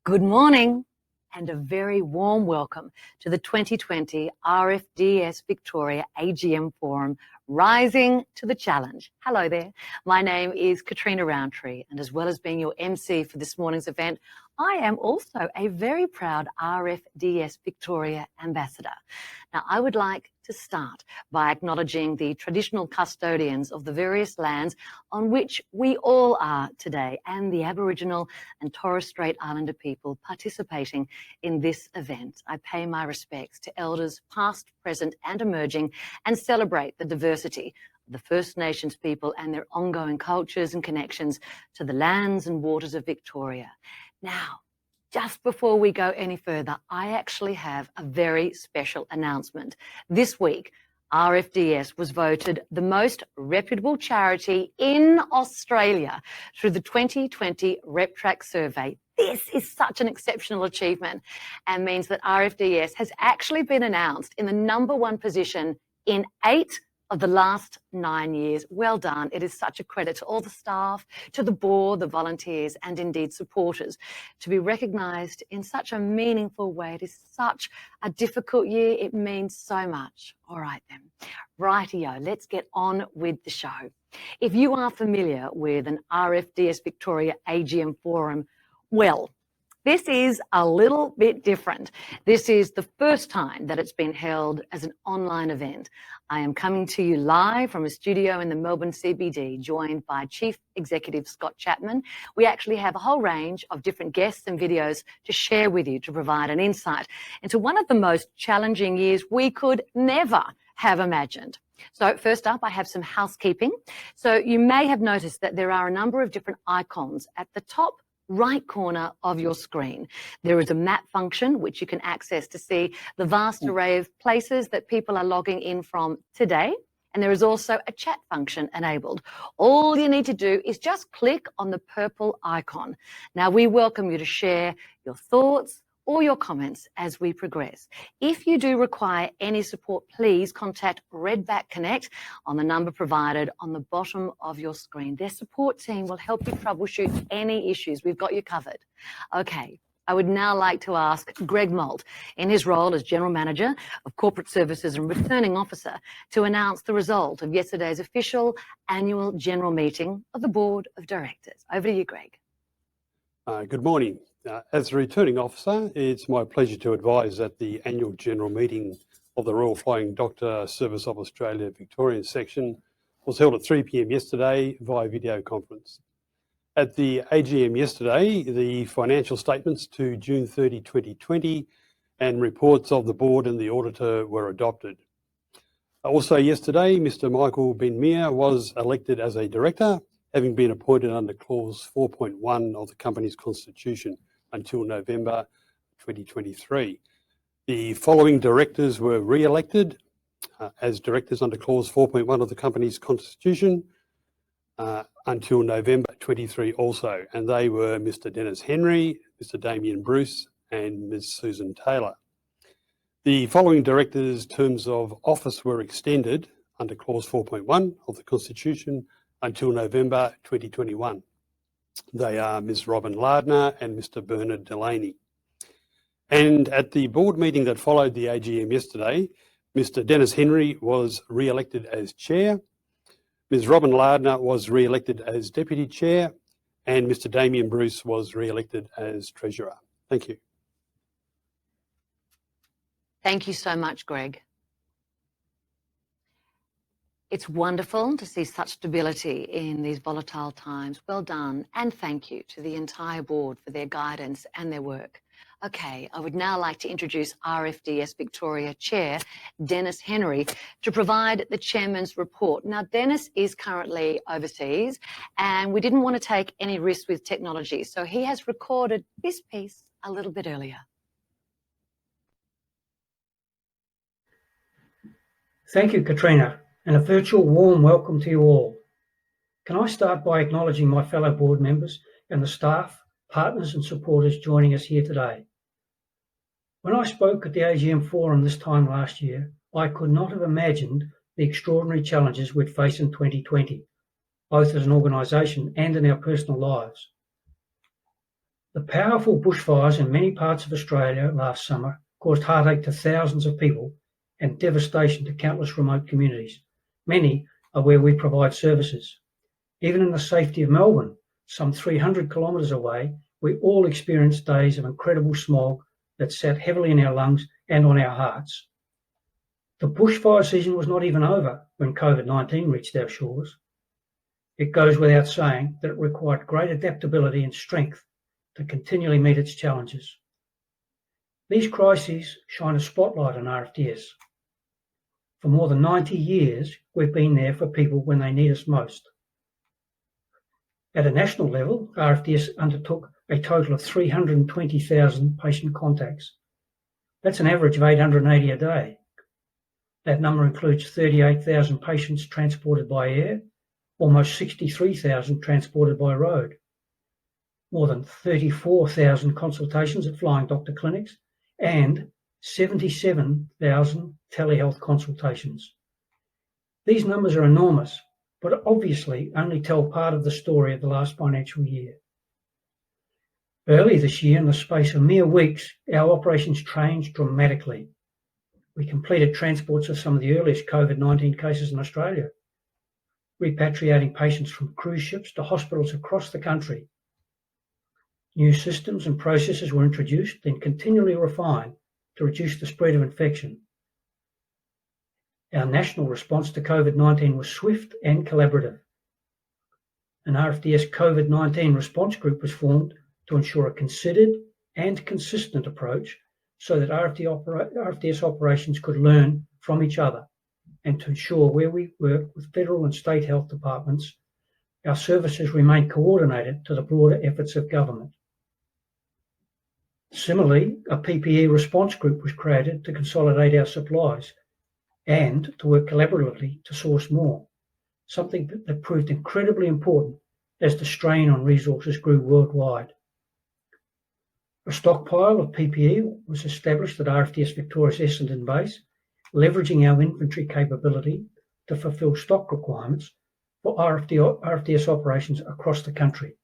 Good morning and a very warm welcome to the 2020 RFDS Victoria AGM Forum, Rising to the Challenge. Hello there, my name is Catriona Rowntree, and as well as being your MC for this morning's event, I am also a very proud RFDS Victoria Ambassador. Now, I would like to start by acknowledging the traditional custodians of the various lands on which we all are today and the Aboriginal and Torres Strait Islander people participating in this event. I pay my respects to elders past, present and emerging and celebrate the diversity of the First Nations people and their ongoing cultures and connections to the lands and waters of Victoria. Now, just before we go any further, I actually have a very special announcement. This week, RFDS was voted the most reputable charity in Australia through the 2020 RepTrak survey. This is such an exceptional achievement and means that RFDS has actually been announced in the #1 position in 8 of the last 9 years. Well done. It is such a credit to all the staff, to the board, the volunteers, and indeed supporters to be recognised in such a meaningful way. It is such a difficult year. It means so much. All right then. Rightio, let's get on with the show. If you are familiar with an RFDS Victoria AGM Forum, well, this is a little bit different. This is the first time that it's been held as an online event. I am coming to you live from a studio in the Melbourne CBD, joined by Chief Executive Scott Chapman. We actually have a whole range of different guests and videos to share with you to provide an insight into one of the most challenging years we could never have imagined. So first up, I have some housekeeping. So you may have noticed that there are a number of different icons at the top right corner of your screen. There is a map function which you can access to see the vast array of places that people are logging in from today. And there is also a chat function enabled. All you need to do is just click on the purple icon. Now, we welcome you to share your thoughts or your comments as we progress. If you do require any support, please contact Redback Connect on the number provided on the bottom of your screen. Their support team will help you troubleshoot any issues. We've got you covered. Okay, I would now like to ask Greg Moult, in his role as General Manager of Corporate Services and Returning Officer, to announce the result of yesterday's official annual general meeting of the Board of Directors. Over to you, Greg. Good morning. As the returning officer, it's my pleasure to advise that the annual general meeting of the Royal Flying Doctor Service of Australia Victorian section was held at 3 p.m. yesterday via video conference. At the AGM yesterday, the financial statements to June 30, 2020 and reports of the board and the auditor were adopted. Also yesterday, Mr. Michael Ben-Meir was elected as a director, having been appointed under clause 4.1 of the company's constitution until November 2023. The following directors were re-elected as directors under clause 4.1 of the company's constitution until November 23 also, and they were Mr. Dennis Henry, Mr. Damien Bruce and Ms. Susan Taylor. The following directors' terms of office were extended under clause 4.1 of the constitution until November 2021. They are Ms. Robin Lardner and Mr. Bernard Delaney. And at the board meeting that followed the AGM yesterday, Mr. Dennis Henry was re-elected as chair, Ms. Robin Lardner was re-elected as deputy chair, and Mr. Damien Bruce was re-elected as treasurer. Thank you. Thank you so much, Greg. It's wonderful to see such stability in these volatile times. Well done, and thank you to the entire board for their guidance and their work. Okay, I would now like to introduce RFDS Victoria Chair, Dennis Henry, to provide the Chairman's report. Now, Dennis is currently overseas, and we didn't want to take any risks with technology, so he has recorded this piece a little bit earlier. Thank you, Catriona, and a virtual warm welcome to you all. Can I start by acknowledging my fellow board members and the staff, partners and supporters joining us here today. When I spoke at the AGM Forum this time last year, I could not have imagined the extraordinary challenges we'd face in 2020, both as an organisation and in our personal lives. The powerful bushfires in many parts of Australia last summer caused heartache to thousands of people and devastation to countless remote communities. Many are where we provide services. Even in the safety of Melbourne, some 300 kilometres away, we all experienced days of incredible smog that sat heavily in our lungs and on our hearts. The bushfire season was not even over when COVID-19 reached our shores. It goes without saying that it required great adaptability and strength to continually meet its challenges. These crises shine a spotlight on RFDS. For more than 90 years, we've been there for people when they need us most. At a national level, RFDS undertook a total of 320,000 patient contacts. That's an average of 880 a day. That number includes 38,000 patients transported by air, almost 63,000 transported by road, more than 34,000 consultations at flying doctor clinics, and 77,000 telehealth consultations. These numbers are enormous, but obviously only tell part of the story of the last financial year. Early this year, in the space of mere weeks, our operations changed dramatically. We completed transports of some of the earliest COVID-19 cases in Australia, repatriating patients from cruise ships to hospitals across the country. New systems and processes were introduced and continually refined to reduce the spread of infection. Our national response to COVID-19 was swift and collaborative. An RFDS COVID-19 response group was formed to ensure a considered and consistent approach so that RFDS operations could learn from each other, and to ensure where we work with federal and state health departments, our services remain coordinated to the broader efforts of government. Similarly, a PPE response group was created to consolidate our supplies and to work collaboratively to source more, something that proved incredibly important as the strain on resources grew worldwide. A stockpile of PPE was established at RFDS Victoria's Essendon base, leveraging our inventory capability to fulfil stock requirements for RFDS operations across the country.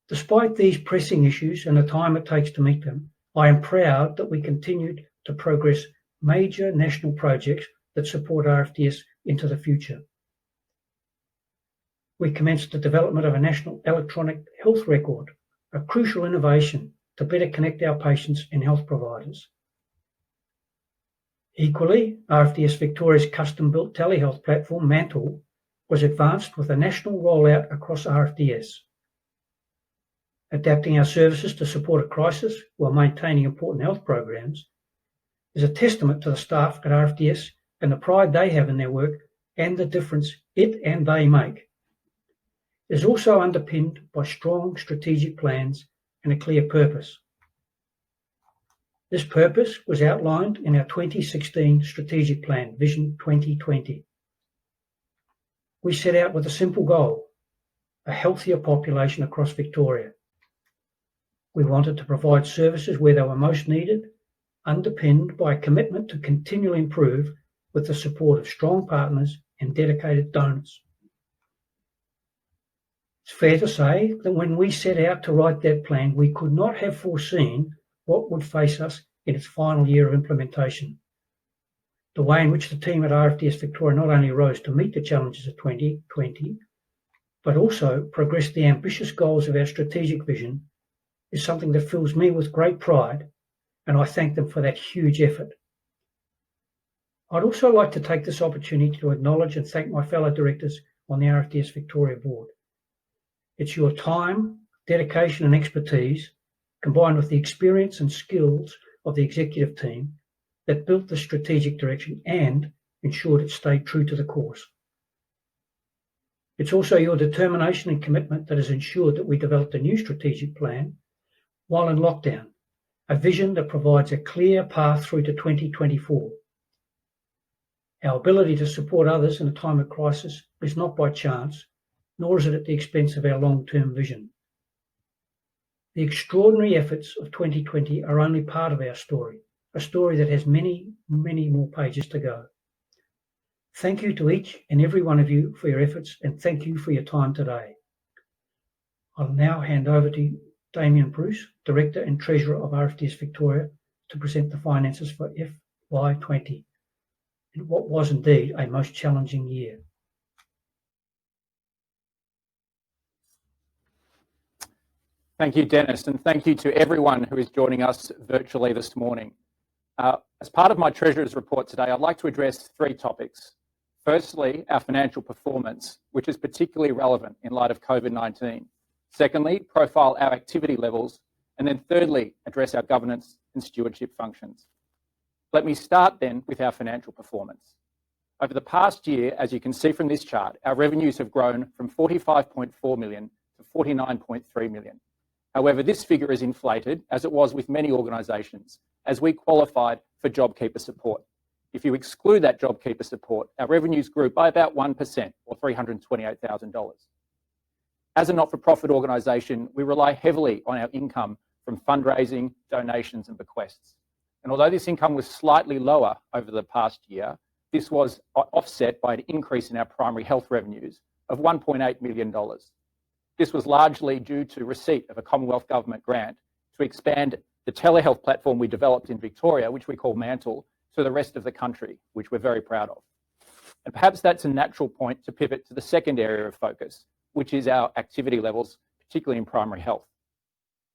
Despite these pressing issues and the time it takes to meet them, I am proud that we continued to progress major national projects that support RFDS into the future. We commenced the development of a national electronic health record, a crucial innovation to better connect our patients and health providers. Equally, RFDS Victoria's custom-built telehealth platform, Mantle, was advanced with a national rollout across RFDS. Adapting our services to support a crisis while maintaining important health programs is a testament to the staff at RFDS and the pride they have in their work and the difference it and they make. It is also underpinned by strong strategic plans and a clear purpose. This purpose was outlined in our 2016 strategic plan, Vision 2020. We set out with a simple goal: a healthier population across Victoria. We wanted to provide services where they were most needed, underpinned by a commitment to continually improve with the support of strong partners and dedicated donors. It's fair to say that when we set out to write that plan, we could not have foreseen what would face us in its final year of implementation. The way in which the team at RFDS Victoria not only rose to meet the challenges of 2020, but also progressed the ambitious goals of our strategic vision is something that fills me with great pride, and I thank them for that huge effort. I'd also like to take this opportunity to acknowledge and thank my fellow directors on the RFDS Victoria board. It's your time, dedication and expertise, combined with the experience and skills of the executive team, that built the strategic direction and ensured it stayed true to the course. It's also your determination and commitment that has ensured that we developed a new strategic plan while in lockdown, a vision that provides a clear path through to 2024. Our ability to support others in a time of crisis is not by chance, nor is it at the expense of our long-term vision. The extraordinary efforts of 2020 are only part of our story, a story that has many, many more pages to go. Thank you to each and every one of you for your efforts, and thank you for your time today. I'll now hand over to Damien Bruce, Director and Treasurer of RFDS Victoria, to present the finances for FY20, in what was indeed a most challenging year. Thank you, Dennis, and thank you to everyone who is joining us virtually this morning. As part of my Treasurer's report today, I'd like to address three topics. Firstly, our financial performance, which is particularly relevant in light of COVID-19. Secondly, profile our activity levels. And then thirdly, address our governance and stewardship functions. Let me start then with our financial performance. Over the past year, as you can see from this chart, our revenues have grown from 45.4 million to 49.3 million. However, this figure is inflated, as it was with many organisations, as we qualified for JobKeeper support. If you exclude that JobKeeper support, our revenues grew by about 1%, or $328,000. As a not-for-profit organisation, we rely heavily on our income from fundraising, donations and bequests. And although this income was slightly lower over the past year, this was offset by an increase in our primary health revenues of $1.8 million. This was largely due to receipt of a Commonwealth Government grant to expand the telehealth platform we developed in Victoria, which we call Mantle, to the rest of the country, which we're very proud of. And perhaps that's a natural point to pivot to the second area of focus, which is our activity levels, particularly in primary health.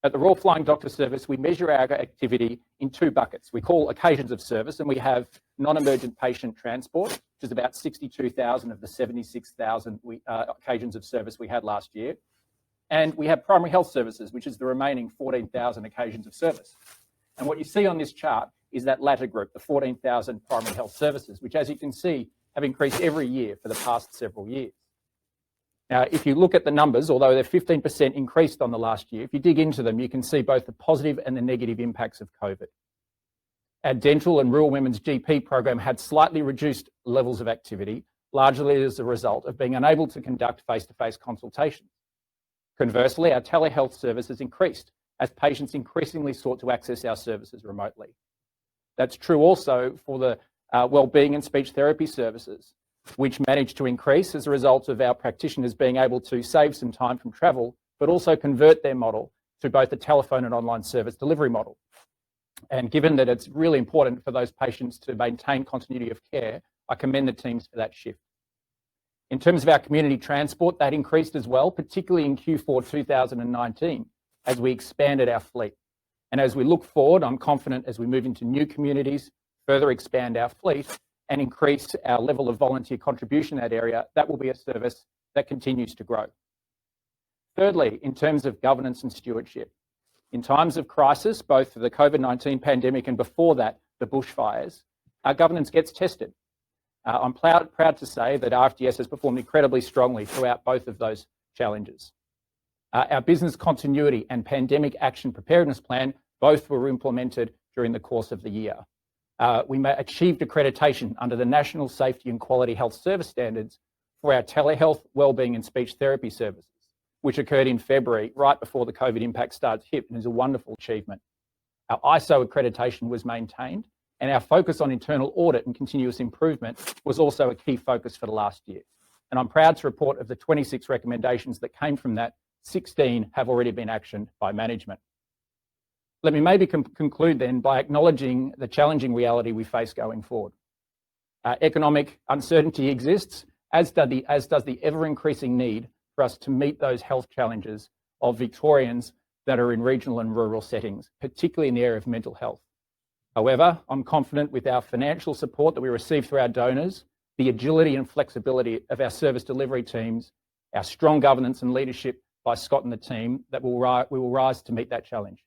At the Royal Flying Doctor Service, we measure our activity in two buckets. We call occasions of service, and we have non-emergent patient transport, which is about 62,000 of the 76,000 occasions of service we had last year. And we have primary health services, which is the remaining 14,000 occasions of service. And what you see on this chart is that latter group, the 14,000 primary health services, which, as you can see, have increased every year for the past several years. Now, if you look at the numbers, although they're 15% increased on the last year, if you dig into them, you can see both the positive and the negative impacts of COVID. Our dental and rural women's GP program had slightly reduced levels of activity, largely as a result of being unable to conduct face-to-face consultations. Conversely, our telehealth services increased as patients increasingly sought to access our services remotely. That's true also for the wellbeing and speech therapy services, which managed to increase as a result of our practitioners being able to save some time from travel, but also convert their model to both a telephone and online service delivery model. And given that it's really important for those patients to maintain continuity of care, I commend the teams for that shift. In terms of our community transport, that increased as well, particularly in Q4 2019, as we expanded our fleet. And as we look forward, I'm confident as we move into new communities, further expand our fleet, and increase our level of volunteer contribution in that area, that will be a service that continues to grow. Thirdly, in terms of governance and stewardship, in times of crisis, both for the COVID-19 pandemic and before that, the bushfires, our governance gets tested. I'm proud to say that RFDS has performed incredibly strongly throughout both of those challenges. Our business continuity and pandemic action preparedness plan both were implemented during the course of the year. We achieved accreditation under the National Safety and Quality Health Service Standards for our telehealth, wellbeing and speech therapy services, which occurred in February, right before the COVID impact starts hit, and is a wonderful achievement. Our ISO accreditation was maintained, and our focus on internal audit and continuous improvement was also a key focus for the last year. And I'm proud to report of the 26 recommendations that came from that, 16 have already been actioned by management. Let me maybe conclude then by acknowledging the challenging reality we face going forward. Economic uncertainty exists, as does the ever-increasing need for us to meet those health challenges of Victorians that are in regional and rural settings, particularly in the area of mental health. However, I'm confident with our financial support that we receive through our donors, the agility and flexibility of our service delivery teams, our strong governance and leadership by Scott and the team, that we will rise to meet that challenge.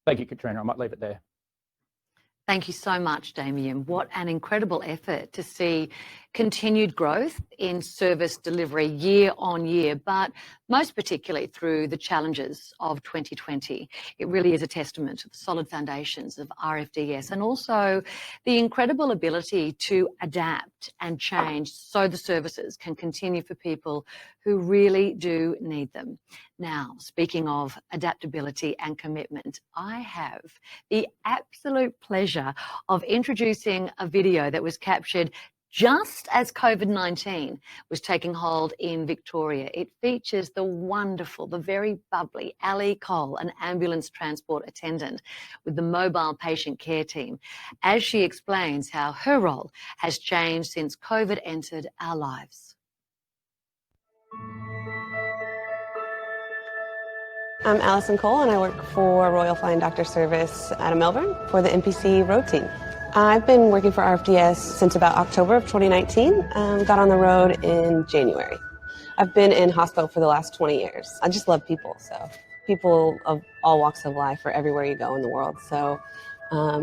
Thank you, Catriona. I might leave it there. Thank you so much, Damien. What an incredible effort to see continued growth in service delivery year on year, but most particularly through the challenges of 2020. It really is a testament to the solid foundations of RFDS and also the incredible ability to adapt and change so the services can continue for people who really do need them. Now, speaking of adaptability and commitment, I have the absolute pleasure of introducing a video that was captured Just as COVID-19 was taking hold in Victoria, it features the wonderful, the very bubbly Ali Cole, an ambulance transport attendant with the mobile patient care team, as she explains how her role has changed since COVID entered our lives. I'm Alison Cole and I work for Royal Flying Doctor Service out of Melbourne for the NPC road team. I've been working for RFDS since about October of 2019, got on the road in January. I've been in hospital for the last 20 years. I just love people, so people of all walks of life are everywhere you go in the world. So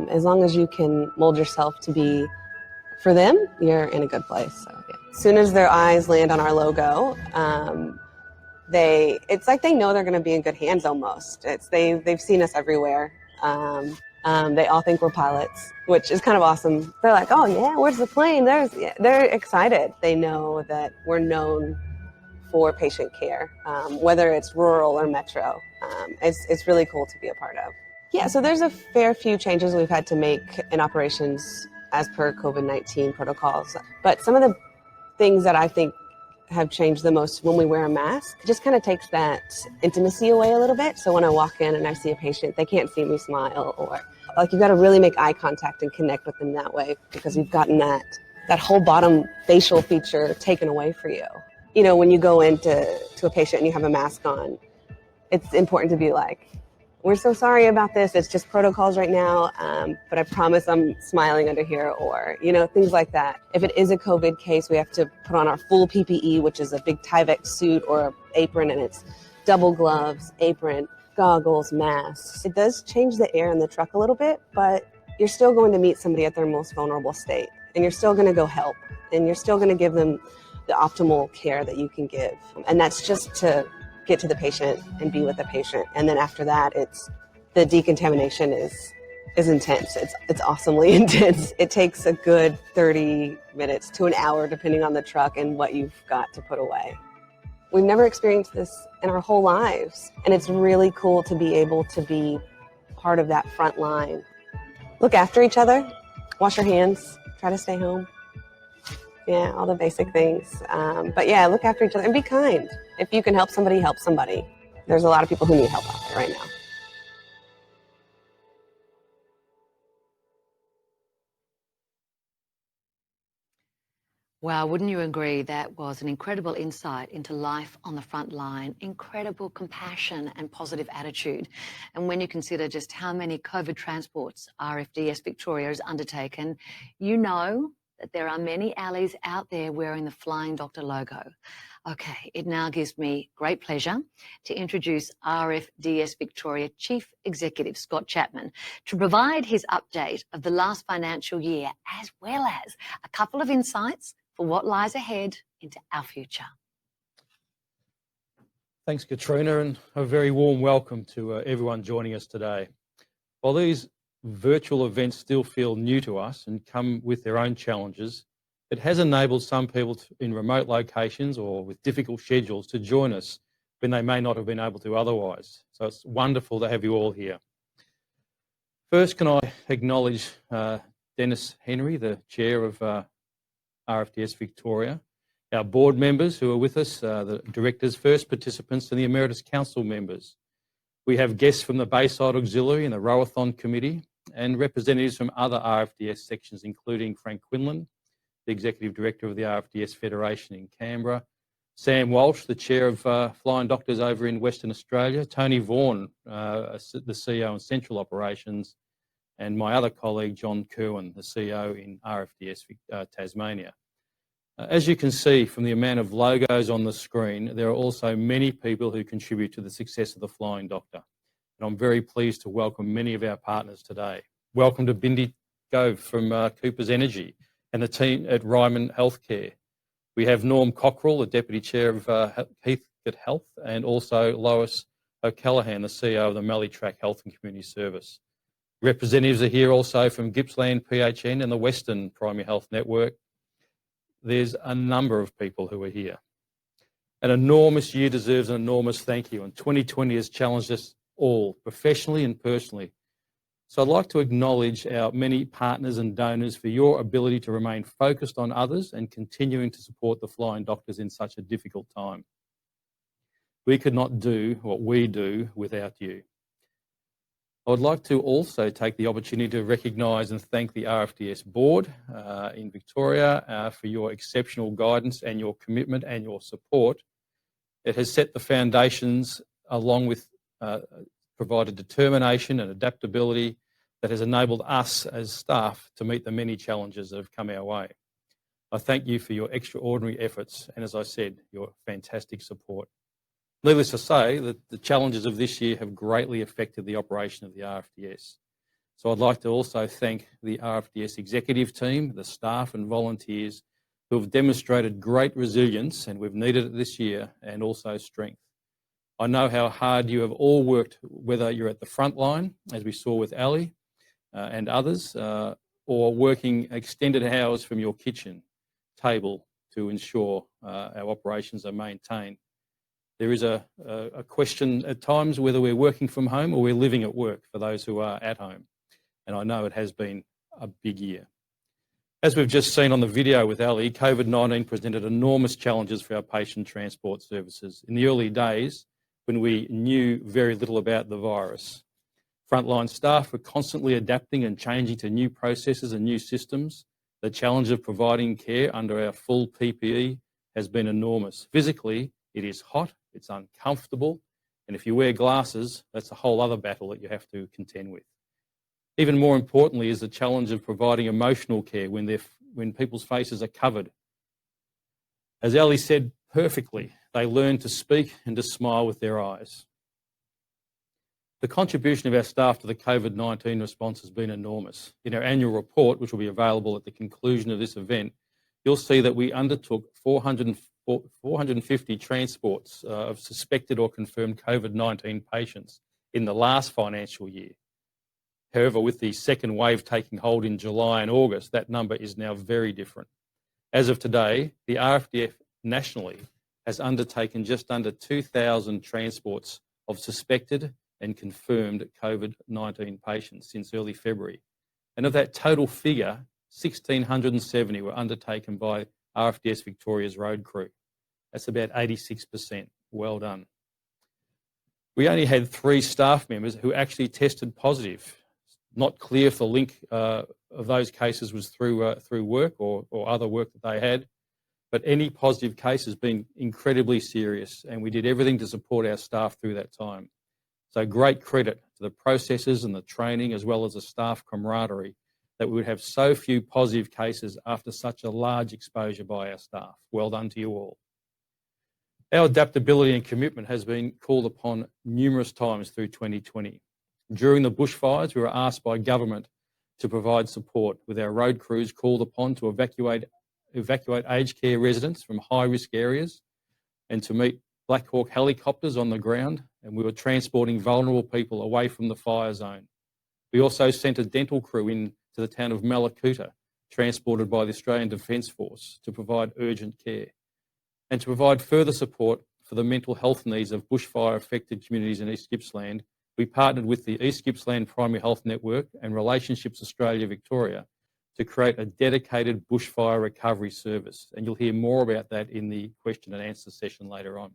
as long as you can mold yourself to be for them, you're in a good place. So, yeah. As soon as their eyes land on our logo, it's like they know they're going to be in good hands almost. They've seen us everywhere. They all think we're pilots, which is kind of awesome. They're like, oh yeah, where's the plane? They're excited. They know that we're known for patient care, whether it's rural or metro. It's really cool to be a part of. Yeah, so there's a fair few changes we've had to make in operations as per COVID-19 protocols. But some of the things that I think have changed the most when we wear a mask, it just kind of takes that intimacy away a little bit. So when I walk in and I see a patient, they can't see me smile, or like you've got to really make eye contact and connect with them that way, because you've gotten that whole bottom facial feature taken away for you. You know, when you go into a patient and you have a mask on, it's important to be like, we're so sorry about this. It's just protocols right now, but I promise I'm smiling under here, or, you know, things like that. If it is a COVID case, we have to put on our full PPE, which is a big Tyvek suit or apron, and it's double gloves, apron, goggles, masks. It does change the air in the truck a little bit, but you're still going to meet somebody at their most vulnerable state, and you're still going to go help, and you're still going to give them the optimal care that you can give. And that's just to get to the patient and be with the patient. And then after that, it's the decontamination is intense. It's awesomely intense. It takes a good 30 minutes to an hour, depending on the truck and what you've got to put away. We've never experienced this in our whole lives. And it's really cool to be able to be part of that front line. Look after each other, wash your hands, try to stay home. Yeah, all the basic things. But yeah, look after each other and be kind. If you can help somebody, help somebody. There's a lot of people who need help out there right now. Wow, wouldn't you agree that was an incredible insight into life on the front line, incredible compassion and positive attitude. And when you consider just how many COVID transports RFDS Victoria has undertaken, you know that there are many allies out there wearing the Flying Doctor logo. Okay, it now gives me great pleasure to introduce RFDS Victoria Chief Executive Scott Chapman to provide his update of the last financial year, as well as a couple of insights for what lies ahead into our future. Thanks, Catriona, and a very warm welcome to everyone joining us today. While these virtual events still feel new to us and come with their own challenges, it has enabled some people in remote locations or with difficult schedules to join us when they may not have been able to otherwise. So it's wonderful to have you all here. First, can I acknowledge Dennis Henry, the Chair of RFDS Victoria, our board members who are with us, the directors, first participants and the Emeritus Council members. We have guests from the Bayside Auxiliary and the Rowathon Committee and representatives from other RFDS sections, including Frank Quinlan, the Executive Director of the RFDS Federation in Canberra, Sam Walsh, the Chair of Flying Doctors over in Western Australia, Tony Vaughan, the CEO in Central Operations, and my other colleague, John Kerwin, the CEO in RFDS Tasmania. As you can see from the amount of logos on the screen, there are also many people who contribute to the success of the Flying Doctor. And I'm very pleased to welcome many of our partners today. Welcome to Bindi Gove from Coopers Energy and the team at Ryman Healthcare. We have Norm Cockrell, the Deputy Chair of Heathcote Health, and also Lois O'Callaghan, the CEO of the Mallee Track Health and Community Service. Representatives are here also from Gippsland PHN and the Western Primary Health Network. There's a number of people who are here. An enormous year deserves an enormous thank you, and 2020 has challenged us all, professionally and personally. So I'd like to acknowledge our many partners and donors for your ability to remain focused on others and continuing to support the flying doctors in such a difficult time. We could not do what we do without you. I would like to also take the opportunity to recognise and thank the RFDS board in Victoria for your exceptional guidance and your commitment and your support. It has set the foundations along with provided determination and adaptability that has enabled us as staff to meet the many challenges that have come our way. I thank you for your extraordinary efforts and, as I said, your fantastic support. Needless to say that the challenges of this year have greatly affected the operation of the RFDS. So I'd like to also thank the RFDS executive team, the staff and volunteers who have demonstrated great resilience, and we've needed it this year, and also strength. I know how hard you have all worked, whether you're at the front line, as we saw with Ali and others, or working extended hours from your kitchen table to ensure our operations are maintained. There is a question at times whether we're working from home or we're living at work for those who are at home. And I know it has been a big year. As we've just seen on the video with Ali, COVID-19 presented enormous challenges for our patient transport services. In the early days, when we knew very little about the virus, frontline staff were constantly adapting and changing to new processes and new systems. The challenge of providing care under our full PPE has been enormous. Physically, it is hot, it's uncomfortable, and if you wear glasses, that's a whole other battle that you have to contend with. Even more importantly is the challenge of providing emotional care when people's faces are covered. As Ali said perfectly, they learn to speak and to smile with their eyes. The contribution of our staff to the COVID-19 response has been enormous. In our annual report, which will be available at the conclusion of this event, you'll see that we undertook 450 transports of suspected or confirmed COVID-19 patients in the last financial year. However, with the second wave taking hold in July and August, that number is now very different. As of today, the RFDS nationally has undertaken just under 2,000 transports of suspected and confirmed COVID-19 patients since early February. And of that total figure, 1,670 were undertaken by RFDS Victoria's road crew. That's about 86%. Well done. We only had 3 staff members who actually tested positive. Not clear if the link of those cases was through work or other work that they had, but any positive case has been incredibly serious, and we did everything to support our staff through that time. So great credit to the processes and the training, as well as the staff camaraderie, that we would have so few positive cases after such a large exposure by our staff. Well done to you all. Our adaptability and commitment has been called upon numerous times through 2020. During the bushfires, we were asked by government to provide support, with our road crews called upon to evacuate aged care residents from high-risk areas and to meet Black Hawk helicopters on the ground, and we were transporting vulnerable people away from the fire zone. We also sent a dental crew into the town of Malakuta, transported by the Australian Defence Force, to provide urgent care and to provide further support for the mental health needs of bushfire-affected communities in East Gippsland. We partnered with the East Gippsland Primary Health Network and Relationships Australia Victoria to create a dedicated bushfire recovery service, and you'll hear more about that in the question and answer session later on.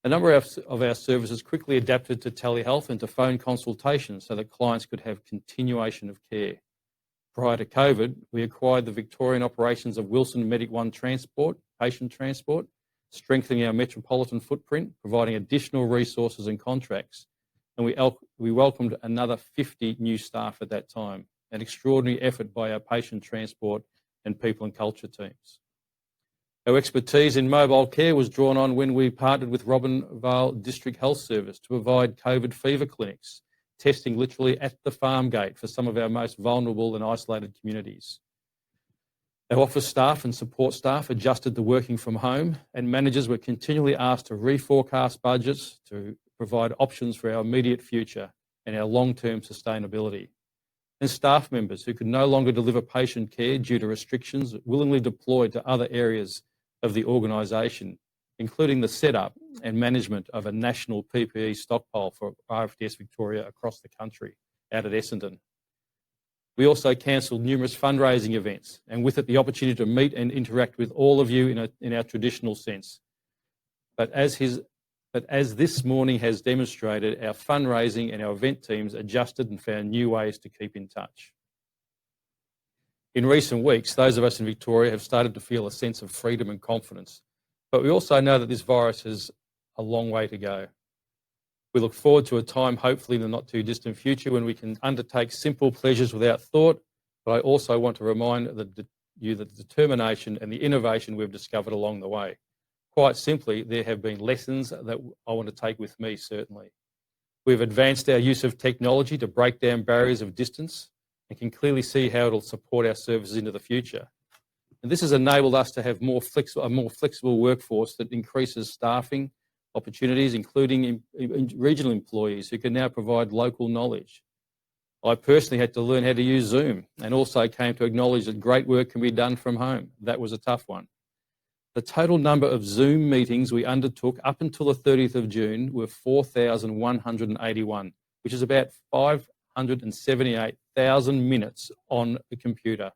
A number of our services quickly adapted to telehealth and to phone consultations so that clients could have continuation of care. Prior to COVID, we acquired the Victorian operations of Wilson Medic One patient transport, strengthening our metropolitan footprint, providing additional resources and contracts. And we welcomed another 50 new staff at that time, an extraordinary effort by our patient transport and people and culture teams. Our expertise in mobile care was drawn on when we partnered with Robinvale District Health Service to provide COVID fever clinics, testing literally at the farm gate for some of our most vulnerable and isolated communities. Our office staff and support staff adjusted to working from home, and managers were continually asked to reforecast budgets to provide options for our immediate future and our long-term sustainability. And staff members who could no longer deliver patient care due to restrictions willingly deployed to other areas of the organisation, including the setup and management of a national PPE stockpile for RFDS Victoria across the country. out at Essendon. We also cancelled numerous fundraising events, and with it the opportunity to meet and interact with all of you in our traditional sense. But as this morning has demonstrated, our fundraising and our event teams adjusted and found new ways to keep in touch. In recent weeks, those of us in Victoria have started to feel a sense of freedom and confidence, but we also know that this virus has a long way to go. We look forward to a time, hopefully in the not too distant future, when we can undertake simple pleasures without thought, but I also want to remind you the determination and the innovation we've discovered along the way. Quite simply, there have been lessons that I want to take with me, certainly. We've advanced our use of technology to break down barriers of distance and can clearly see how it'll support our services into the future. And this has enabled us to have a more flexible workforce that increases staffing opportunities, including regional employees who can now provide local knowledge. I personally had to learn how to use Zoom and also came to acknowledge that great work can be done from home. That was a tough one. The total number of Zoom meetings we undertook up until the 30th of June were 4,181, which is about 578,000 minutes on the computer.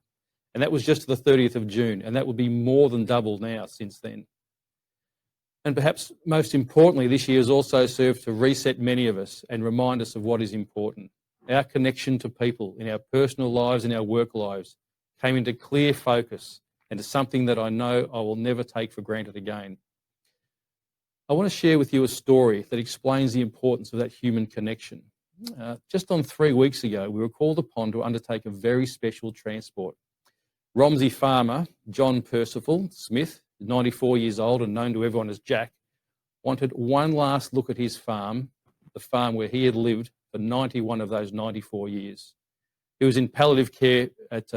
And that was just the 30th of June, and that will be more than double now since then. And perhaps most importantly, this year has also served to reset many of us and remind us of what is important. Our connection to people in our personal lives and our work lives came into clear focus and is something that I know I will never take for granted again. I want to share with you a story that explains the importance of that human connection. Just on 3 weeks ago, we were called upon to undertake a very special transport. Romsey farmer John Percival Smith, 94 years old and known to everyone as Jack, wanted one last look at his farm, the farm where he had lived for 91 of those 94 years. He was in palliative care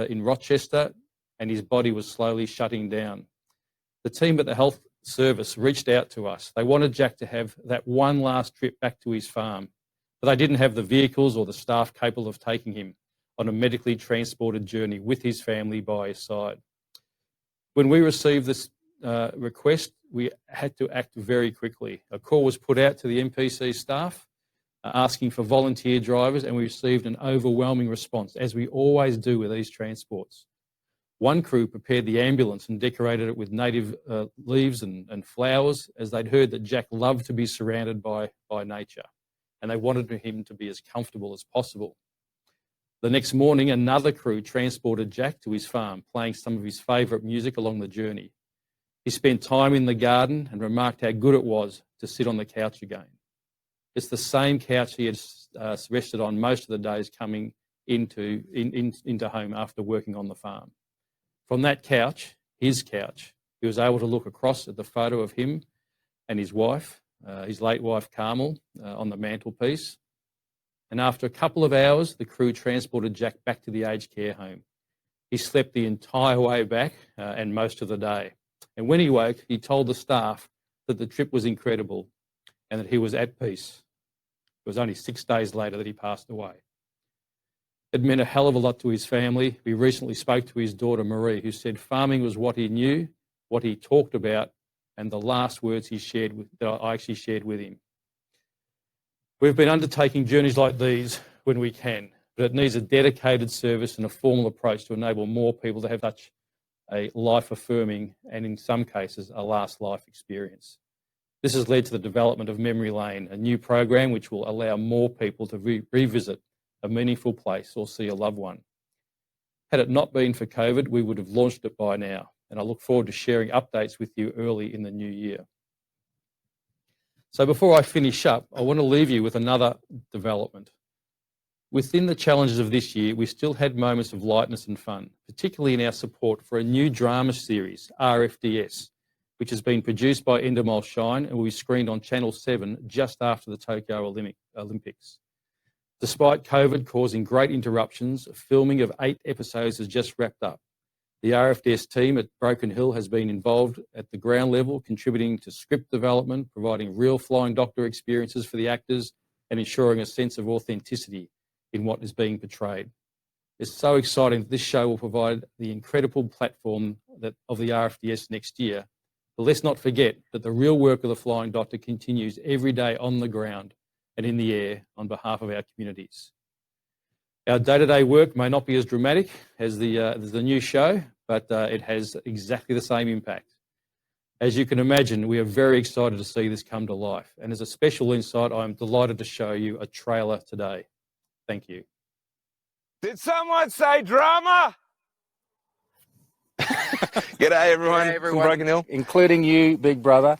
in Rochester, and his body was slowly shutting down. The team at the health service reached out to us. They wanted Jack to have that one last trip back to his farm, but they didn't have the vehicles or the staff capable of taking him on a medically transported journey with his family by his side. When we received this request, we had to act very quickly. A call was put out to the MPC staff asking for volunteer drivers, and we received an overwhelming response, as we always do with these transports. One crew prepared the ambulance and decorated it with native leaves and flowers, as they'd heard that Jack loved to be surrounded by nature, and they wanted him to be as comfortable as possible. The next morning, another crew transported Jack to his farm, playing some of his favourite music along the journey. He spent time in the garden and remarked how good it was to sit on the couch again. It's the same couch he had rested on most of the days coming into home after working on the farm. From that couch, his couch, he was able to look across at the photo of him and his wife, his late wife Carmel, on the mantelpiece. And after a couple of hours, the crew transported Jack back to the aged care home. He slept the entire way back and most of the day. And when he woke, he told the staff that the trip was incredible and that he was at peace. It was only 6 days later that he passed away. It meant a hell of a lot to his family. We recently spoke to his daughter Marie, who said farming was what he knew, what he talked about, and the last words he shared that I actually shared with him. We've been undertaking journeys like these when we can, but it needs a dedicated service and a formal approach to enable more people to have such a life-affirming and, in some cases, a last life experience. This has led to the development of Memory Lane, a new program which will allow more people to revisit a meaningful place or see a loved one. Had it not been for COVID, we would have launched it by now, and I look forward to sharing updates with you early in the new year. So before I finish up, I want to leave you with another development. Within the challenges of this year, we still had moments of lightness and fun, particularly in our support for a new drama series, RFDS, which has been produced by Endemol Shine and will be screened on Channel 7 just after the Tokyo Olympics. Despite COVID causing great interruptions, filming of 8 episodes has just wrapped up. The RFDS team at Broken Hill has been involved at the ground level, contributing to script development, providing real flying doctor experiences for the actors, and ensuring a sense of authenticity in what is being portrayed. It's so exciting that this show will provide the incredible platform of the RFDS next year. But let's not forget that the real work of the flying doctor continues every day on the ground and in the air on behalf of our communities. Our day-to-day work may not be as dramatic as the new show, but it has exactly the same impact. As you can imagine, we are very excited to see this come to life. And as a special insight, I'm delighted to show you a trailer today. Thank you. Did someone say drama? G'day everyone, from Broken Hill. Including you, big brother.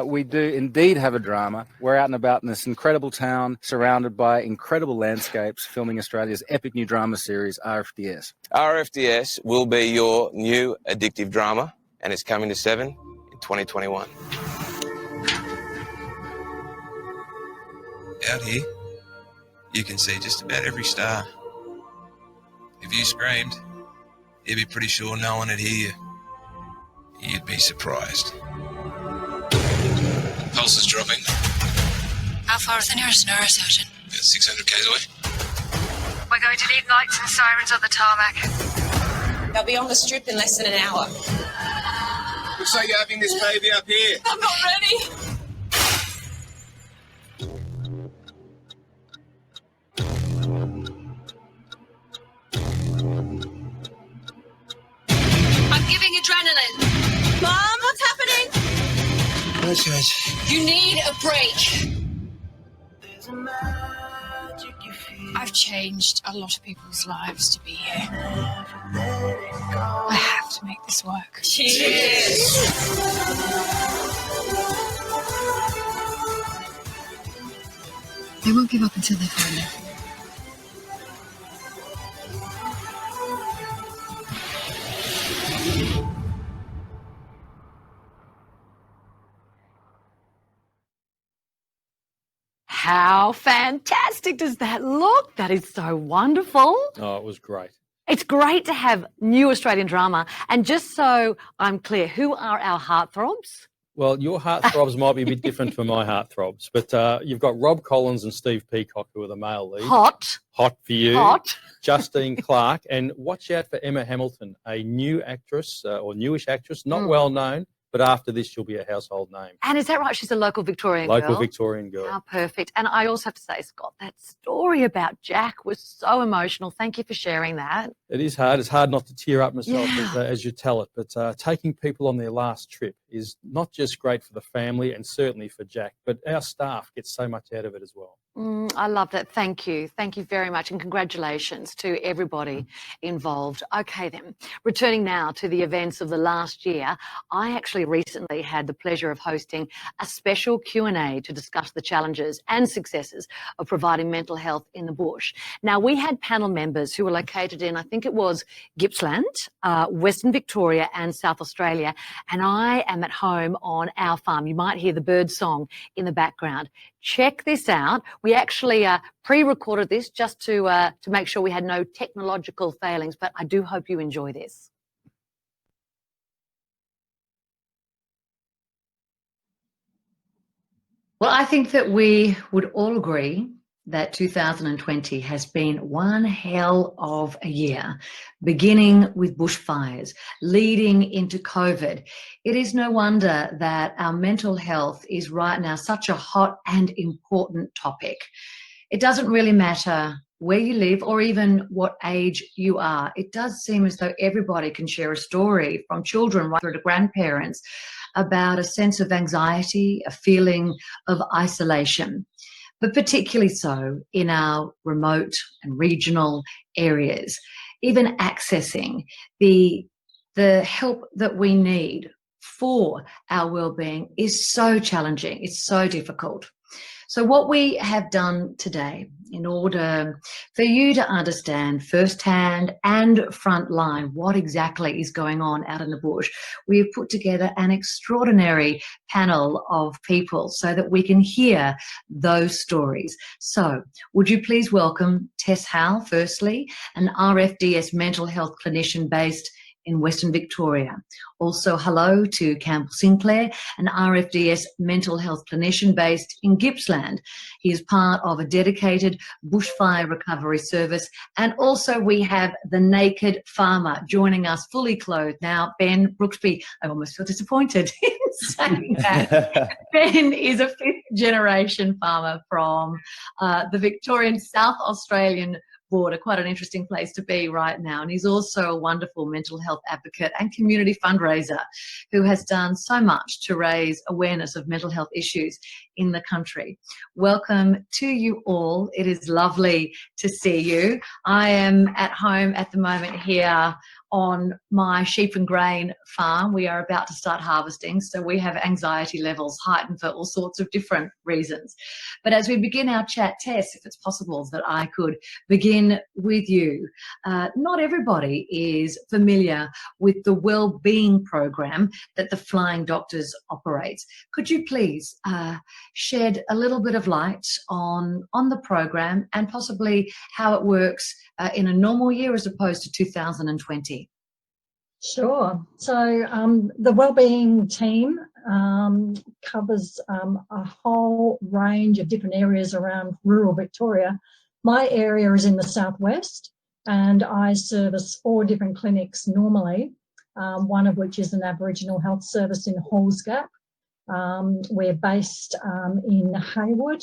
We do indeed have a drama. We're out and about in this incredible town, surrounded by incredible landscapes, filming Australia's epic new drama series, RFDS. RFDS will be your new addictive drama, and it's coming to 7 in 2021. Out here, you can see just about every star. If you screamed, you'd be pretty sure no one would hear you. You'd be surprised. Pulse is dropping. How far is the nearest neurosurgeon? About 600 k's away. We're going to need lights and sirens on the tarmac. They'll be on the strip in less than an hour. Looks like you're having this baby up here. I'm not ready. I'm giving adrenaline. Mom, what's happening? Nice, guys. You need a break. I've changed a lot of people's lives to be here. I have to make this work. Cheers. They won't give up until they find it. How fantastic does that look? That is so wonderful. Oh, it was great. It's great to have new Australian drama. And just so I'm clear, who are our heartthrobs? Well, your heartthrobs might be a bit different from my heartthrobs, but you've got Rob Collins and Steve Peacock, who are the male leads. Hot. Hot for you. Hot. Justine Clark. And watch out for Emma Hamilton, a new actress or newish actress, not well known, but after this, she'll be a household name. And is that right? She's a local Victorian girl? Local Victorian girl. How perfect. And I also have to say, Scott, that story about Jack was so emotional. Thank you for sharing that. It is hard. It's hard not to tear up myself Yeah. as you tell it. But taking people on their last trip is not just great for the family and certainly for Jack, but our staff get so much out of it as well. I love that. Thank you. Thank you very much. And congratulations to everybody involved. Okay, then. Returning now to the events of the last year, I actually recently had the pleasure of hosting a special Q&A to discuss the challenges and successes of providing mental health in the bush. Now, we had panel members who were located in, I think it was Gippsland, Western Victoria and South Australia, and I am at home on our farm. You might hear the bird song in the background. Check this out. We actually pre-recorded this just to make sure we had no technological failings, but I do hope you enjoy this. Well, I think that we would all agree that 2020 has been one hell of a year, beginning with bushfires, leading into COVID. It is no wonder that our mental health is right now such a hot and important topic. It doesn't really matter where you live or even what age you are. It does seem as though everybody can share a story, from children right through to grandparents, about a sense of anxiety, a feeling of isolation, but particularly so in our remote and regional areas. Even accessing the help that we need for our well-being is so challenging. It's so difficult. So what we have done today, in order for you to understand firsthand and frontline what exactly is going on out in the bush, we have put together an extraordinary panel of people so that we can hear those stories. So would you please welcome Tess Howell, firstly, an RFDS mental health clinician based in Western Victoria. Also, hello to Campbell Sinclair, an RFDS mental health clinician based in Gippsland. He is part of a dedicated bushfire recovery service. And also we have the naked farmer joining us fully clothed. Now, Ben Brooksby, I almost feel disappointed in saying that. Ben is a fifth generation farmer from the Victorian South Australian border, quite an interesting place to be right now. And he's also a wonderful mental health advocate and community fundraiser who has done so much to raise awareness of mental health issues in the country. Welcome to you all. It is lovely to see you. I am at home at the moment here on my sheep and grain farm. We are about to start harvesting, so we have anxiety levels heightened for all sorts of different reasons. But as we begin our chat, Tess, if it's possible that I could begin with you. Not everybody is familiar with the wellbeing program that the Flying Doctors operates. Could you please shed a little bit of light on the program and possibly how it works in a normal year as opposed to 2020? Sure. So the wellbeing team covers a whole range of different areas around rural Victoria. My area is in the southwest, and I service 4 different clinics normally, one of which is an Aboriginal health service in Halls Gap. We're based in Haywood,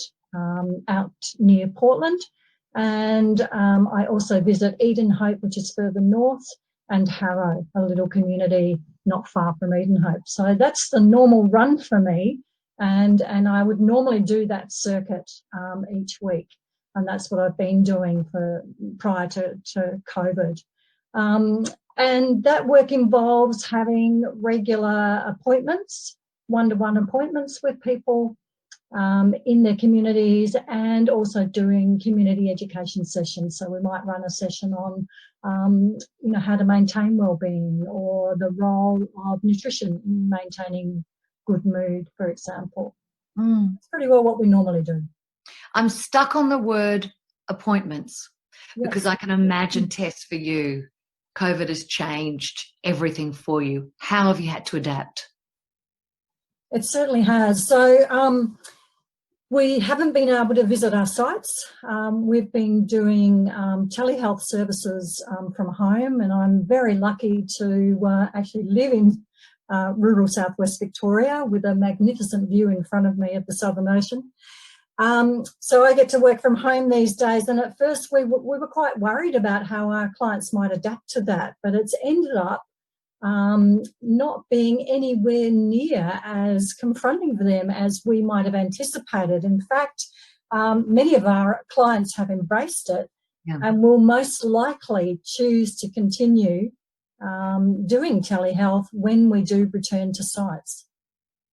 out near Portland, and I also visit Edenhope, which is further north, and Harrow, a little community not far from Edenhope. So that's the normal run for me, and I would normally do that circuit each week, and that's what I've been doing prior to COVID. And that work involves having regular appointments, one-to-one appointments with people in their communities, and also doing community education sessions. So we might run a session on how to maintain wellbeing, or the role of nutrition in maintaining good mood, for example. It's pretty well what we normally do. I'm stuck on the word appointments, because I can imagine, Tess, for you, COVID has changed everything for you. How have you had to adapt? It certainly has. So we haven't been able to visit our sites. We've been doing telehealth services from home, and I'm very lucky to actually live in rural southwest Victoria with a magnificent view in front of me of the Southern Ocean. So I get to work from home these days, and at first we were quite worried about how our clients might adapt to that, but it's ended up not being anywhere near as confronting for them as we might have anticipated. In fact, many of our clients have embraced it and will most likely choose to continue doing telehealth when we do return to sites.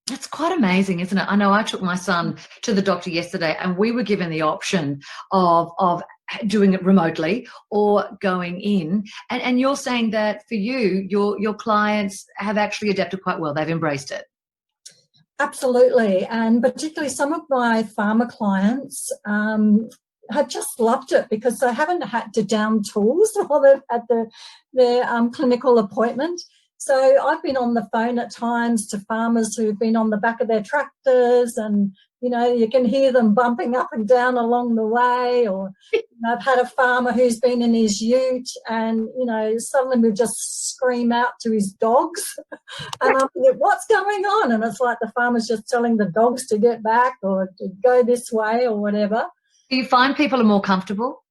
That's quite amazing, isn't it? I know I took my son to the doctor yesterday, and we were given the option of doing it remotely or going in. And you're saying that for you, your clients have actually adapted quite well. They've embraced it. Absolutely. And particularly some of my pharma clients have just loved it, because they haven't had to down tools while they've had their clinical appointment. So I've been on the phone at times to farmers who've been on the back of their tractors, and, you can hear them bumping up and down along the way. Or I've had a farmer who's been in his ute, and, suddenly we just scream out to his dogs. And I'm thinking, what's going on? And it's like the farmer's just telling the dogs to get back or to go this way or whatever. Do you find people are more comfortable?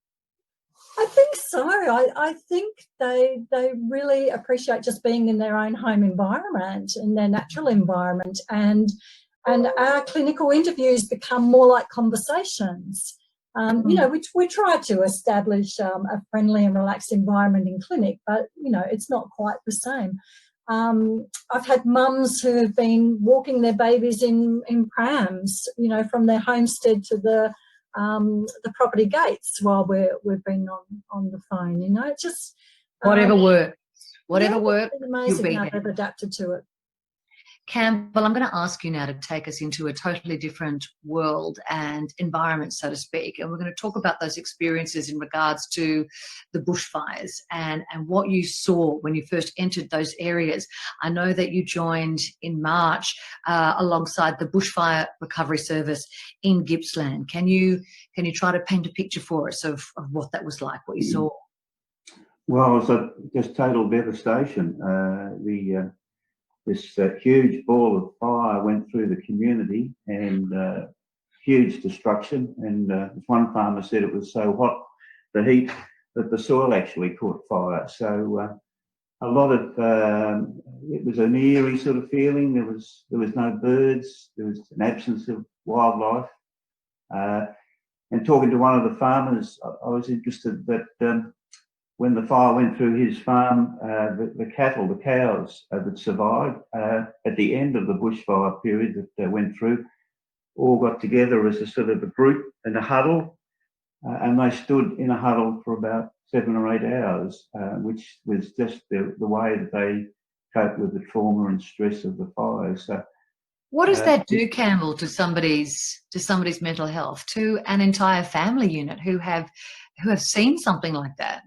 I think so. I think they really appreciate just being in their own home environment, in their natural environment, and our clinical interviews become more like conversations. We try to establish a friendly and relaxed environment in clinic, but it's not quite the same. I've had mums who have been walking their babies in prams, from their homestead to the property gates while we've been on the phone. Just whatever works. It's amazing how they've adapted to it. Campbell, I'm going to ask you now to take us into a totally different world and environment, so to speak, and we're going to talk about those experiences in regards to the bushfires and what you saw when you first entered those areas. I know that you joined in March alongside the Bushfire Recovery Service in Gippsland. Can you try to paint a picture for us of what that was like, what you saw? Well, it was just total devastation. This huge ball of fire went through the community, and huge destruction. And as one farmer said, it was so hot, the heat that the soil actually caught fire. So a lot of it was an eerie sort of feeling. There was no birds. There was an absence of wildlife. And talking to one of the farmers, I was interested that when the fire went through his farm, the cattle, the cows that survived at the end of the bushfire period that they went through, all got together as a sort of a group in a huddle, and they stood in a huddle for about 7 or 8 hours, which was just the way that they coped with the trauma and stress of the fire. So, what does that do, Campbell, to somebody's mental health, to an entire family unit who have seen something like that?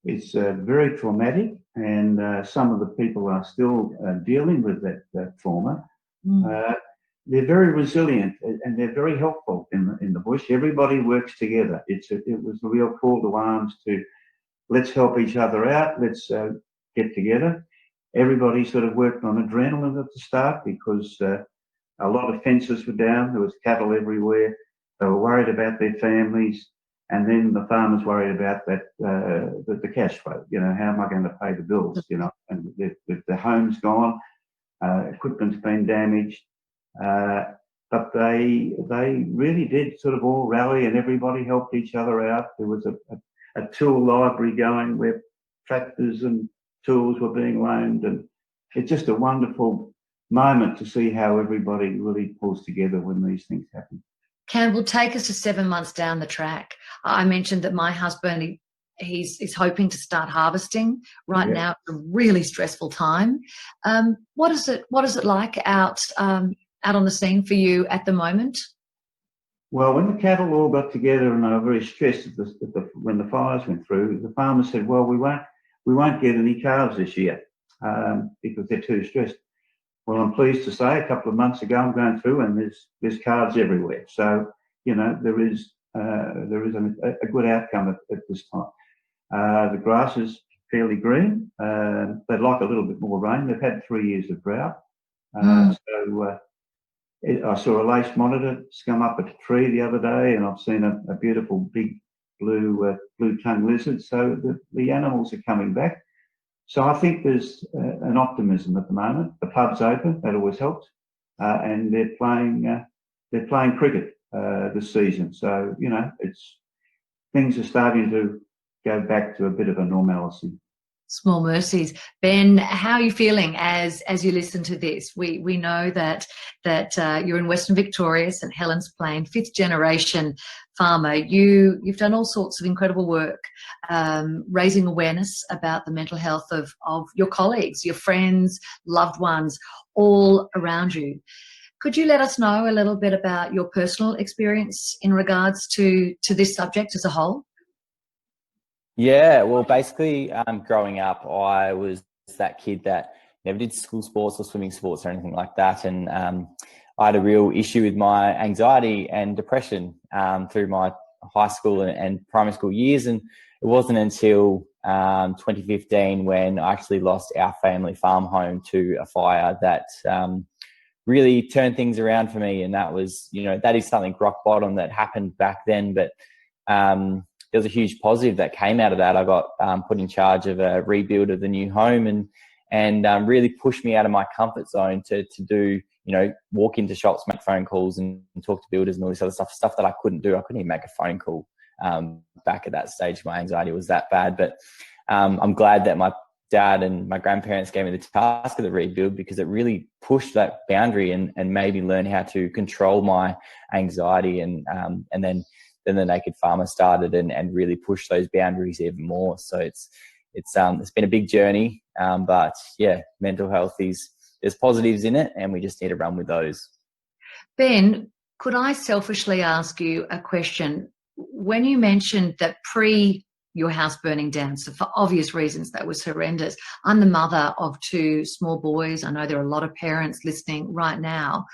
It's very traumatic, and some of the people are still dealing with that trauma. They're very resilient, and they're very helpful in the bush. Everybody works together. It was a real call to arms to let's help each other out. Let's get together. Everybody sort of worked on adrenaline at the start because a lot of fences were down. There was cattle everywhere. They were worried about their families. And then the farmers worried about that the cash flow. You know, how am I going to pay the bills? You know, and the home's gone, equipment's been damaged, but they really did sort of all rally, and everybody helped each other out. There was a tool library going where tractors and tools were being loaned, and it's just a wonderful moment to see how everybody really pulls together when these things happen. Campbell, take us to 7 months down the track. I mentioned that my husband, he's hoping to start harvesting right now. It's a really stressful time. What is it like out on the scene for you at the moment? Well, when the cattle all got together and they were very stressed when the fires went through, the farmers said, "Well, we won't get any calves this year because they're too stressed." Well, I'm pleased to say a couple of months ago I'm going through and there's calves everywhere. So, you know, there is a good outcome at this time. The grass is fairly green. They'd like a little bit more rain. They've had 3 years of drought. So I saw a lace monitor scum up a tree the other day, and I've seen a beautiful big blue-tongued lizard. So the animals are coming back. So I think there's an optimism at the moment. The pub's open, that always helps, and they're playing cricket this season. So you know, things are starting to go back to a bit of a normality. Small mercies. Ben, how are you feeling as you listen to this? We know that you're in Western Victoria, St Helens Plain, 5th generation farmer. You've done all sorts of incredible work raising awareness about the mental health of your colleagues, your friends, loved ones, all around you. Could you let us know a little bit about your personal experience in regards to this subject as a whole? Yeah, well, basically, growing up, I was that kid that never did school sports or swimming sports or anything like that. And I had a real issue with my anxiety and depression through my high school and primary school years. And it wasn't until 2015 when I actually lost our family farm home to a fire that really turned things around for me. And that was, you know, that is something rock bottom that happened back then. But there was a huge positive that came out of that. I got put in charge of a rebuild of the new home and really pushed me out of my comfort zone to do, you know, walk into shops, make phone calls and talk to builders and all this other stuff that I couldn't do. I couldn't even make a phone call back at that stage. My anxiety was that bad. But I'm glad that my dad and my grandparents gave me the task of the rebuild because it really pushed that boundary and made me learn how to control my anxiety and then the Naked Farmer started and really pushed those boundaries even more. So it's been a big journey, but yeah, mental health there's positives in it, and we just need to run with those. Ben, could I selfishly ask you a question? When you mentioned that your house burning down, so for obvious reasons that was horrendous. I'm the mother of 2 small boys. I know there are a lot of parents listening right now.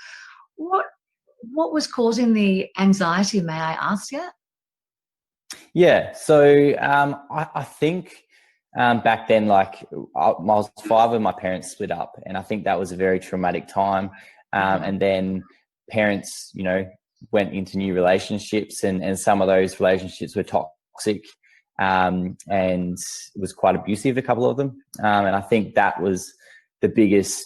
What was causing the anxiety, may I ask you? Yeah, so I think back then, like I was 5 and my parents split up, and I think that was a very traumatic time. And then parents, you know, went into new relationships, and some of those relationships were toxic. and was quite abusive, a couple of them. And I think that was the biggest,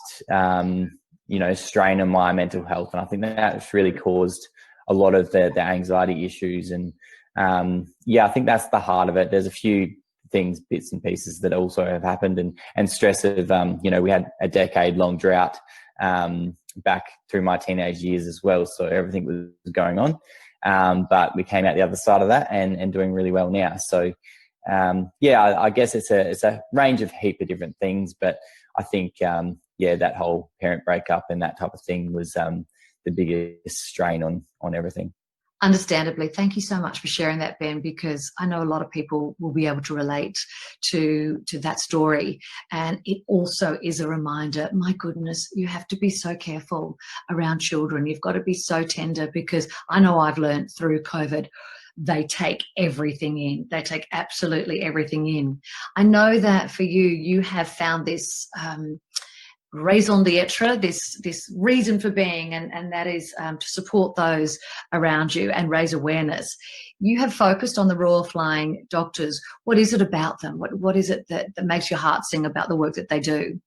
strain on my mental health. And I think that's really caused a lot of the anxiety issues. And I think that's the heart of it. There's a few things, bits and pieces that also have happened, and stress of, we had a decade-long drought back through my teenage years as well. So everything was going on. But we came out the other side of that and doing really well now. So, I guess it's a range of heap of different things, but I think, that whole parent breakup and that type of thing was the biggest strain on everything. Understandably. Thank you so much for sharing that, Ben, because I know a lot of people will be able to relate to that story. And it also is a reminder, my goodness, you have to be so careful around children. You've got to be so tender, because I know I've learned through COVID, they take everything in. They take absolutely everything in. I know that for you, you have found this raison d'etre, this reason for being, and that is to support those around you and raise awareness. You have focused on the Royal Flying Doctors. What is it about them? What is it that makes your heart sing about the work that they do?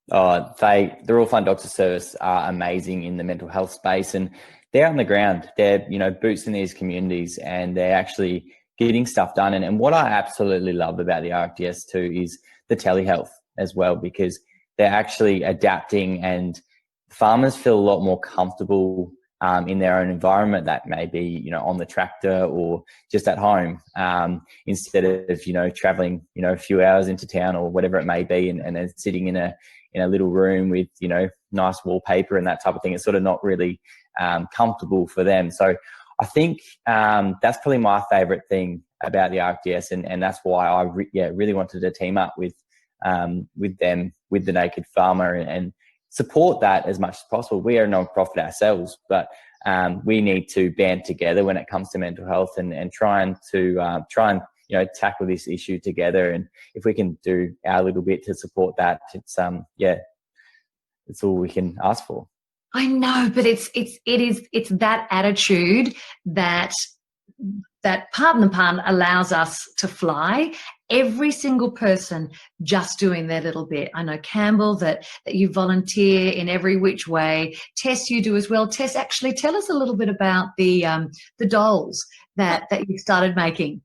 The Royal Flying Doctor Service are amazing in the mental health space, and they're on the ground. They're, boots in these communities, and they're actually getting stuff done. And what I absolutely love about the RFDS too is the telehealth as well, because they're actually adapting, and farmers feel a lot more comfortable in their own environment, that may be, on the tractor or just at home, instead of, traveling, a few hours into town or whatever it may be, and then sitting in a little room with, nice wallpaper and that type of thing. It's sort of not really comfortable for them. So I think that's probably my favorite thing about the RFDS, and that's why I really wanted to team up with them, with the Naked Farmer, and support that as much as possible. We are a non-profit ourselves, but we need to band together when it comes to mental health, and try and tackle this issue together. And if we can do our little bit to support that, it's all we can ask for. I know, but it's that attitude that pardon the pun, allows us to fly. Every single person just doing their little bit. I know, Campbell, that you volunteer in every which way. Tess, you do as well. Tess, actually tell us a little bit about the dolls that you started making.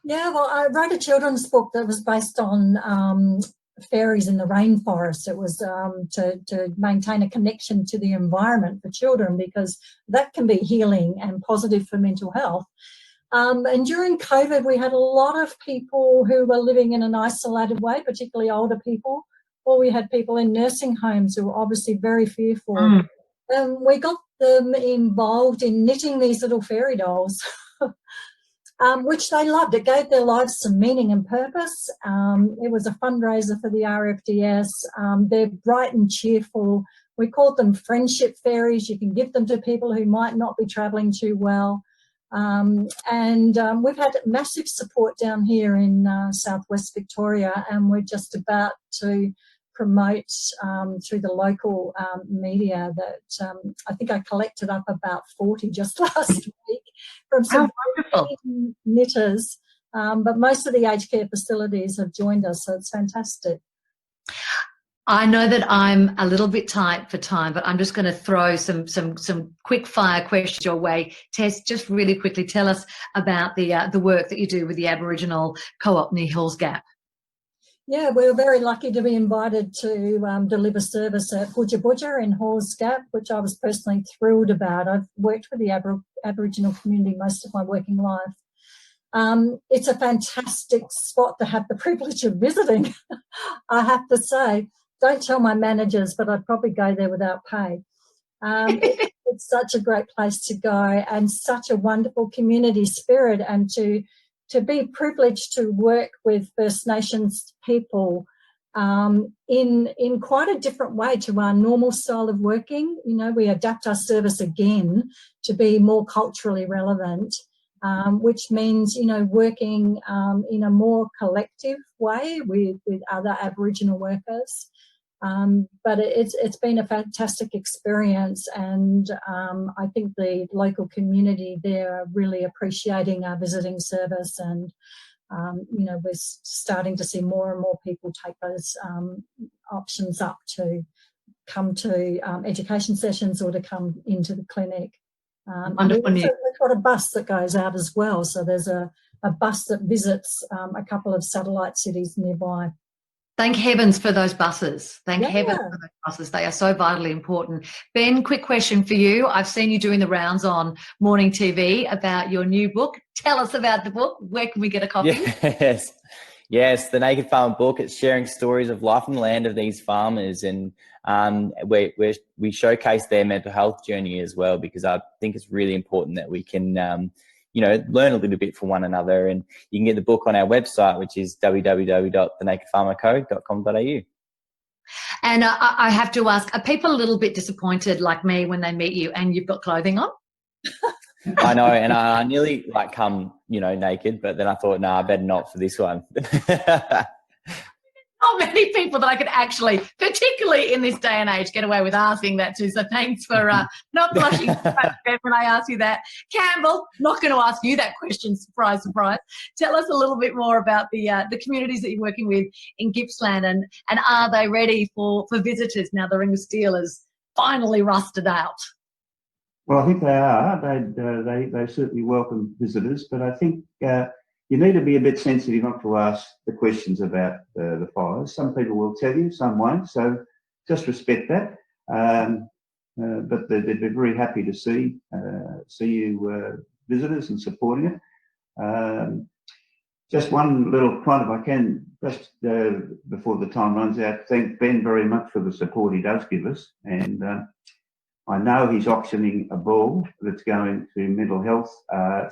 Yeah, well, I wrote a children's book that was based on fairies in the rainforest. It was to maintain a connection to the environment for children, because that can be healing and positive for mental health. And during COVID, we had a lot of people who were living in an isolated way, particularly older people, or we had people in nursing homes who were obviously very fearful. And we got them involved in knitting these little fairy dolls, which they loved. It gave their lives some meaning and purpose. It was a fundraiser for the RFDS. They're bright and cheerful. We called them friendship fairies. You can give them to people who might not be travelling too well. We've had massive support down here in southwest Victoria, and we're just about to promote through the local media that I think I collected up about 40 just last week from some knitters, but most of the aged care facilities have joined us, so it's fantastic. I know that I'm a little bit tight for time, but I'm just going to throw some quick fire questions your way. Tess, just really quickly tell us about the work that you do with the Aboriginal Co-op near Hills Gap. Yeah, we're very lucky to be invited to deliver service at Budja Budja in Halls Gap, which I was personally thrilled about. I've worked with the Aboriginal community most of my working life. It's a fantastic spot to have the privilege of visiting, I have to say. Don't tell my managers, but I'd probably go there without pay. It's such a great place to go, and such a wonderful community spirit, and to be privileged to work with First Nations people in quite a different way to our normal style of working. You know, we adapt our service again to be more culturally relevant, which means, you know, working in a more collective way with other Aboriginal workers. But it's been a fantastic experience, and I think the local community there are really appreciating our visiting service, and we're starting to see more and more people take those options up to come to education sessions or to come into the clinic. Wonderful and news. we've got a bus that goes out as well, so there's a bus that visits a couple of satellite cities nearby. Thank heavens for those buses. Thank Yeah. heavens for those buses. They are so vitally important. Ben, quick question for you. I've seen you doing the rounds on morning TV about your new book. Tell us about the book. Where can we get a copy? Yes, the Naked Farmer book. It's sharing stories of life on the land of these farmers, and we showcase their mental health journey as well, because I think it's really important that we can learn a little bit from one another. And you can get the book on our website, which is www.thenakedfarmerco.com.au. And I have to ask, are people a little bit disappointed like me when they meet you and you've got clothing on? I know, and I nearly come, naked, but then I thought, no, I better not for this one. Not many people that I could actually, particularly in this day and age, get away with asking that to. So thanks for not blushing when I ask you that. Campbell, not going to ask you that question. Surprise, surprise. Tell us a little bit more about the communities that you're working with in Gippsland, and are they ready for visitors now the Ring of Steel is finally rusted out? Well, I think they are. They certainly welcome visitors, but I think you need to be a bit sensitive not to ask the questions about the fires. Some people will tell you, some won't, so just respect that. But they'd be very happy to see you visitors and supporting it. Just one little point, if I can, just before the time runs out, thank Ben very much for the support he does give us, and I know he's auctioning a ball that's going to mental health.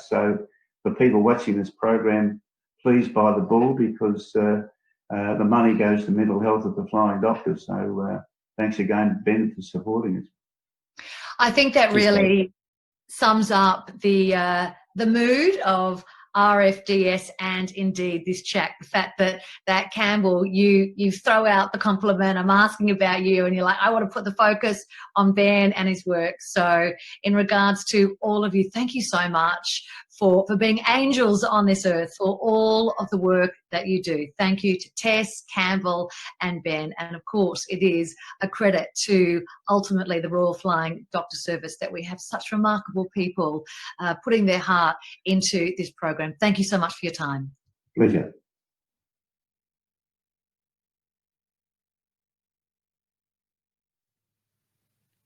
So for people watching this program, please buy the ball, because the money goes to mental health of the Flying Doctors. So thanks again, Ben, for supporting us. I think that really sums up the mood of RFDS and indeed this chat. The fact that Campbell, you throw out the compliment, I'm asking about you, and you're like, I want to put the focus on Ben and his work. So in regards to all of you, thank you so much for being angels on this earth, for all of the work that you do. Thank you to Tess, Campbell and Ben. And of course, it is a credit to ultimately the Royal Flying Doctor Service that we have such remarkable people putting their heart into this program. Thank you so much for your time. Pleasure.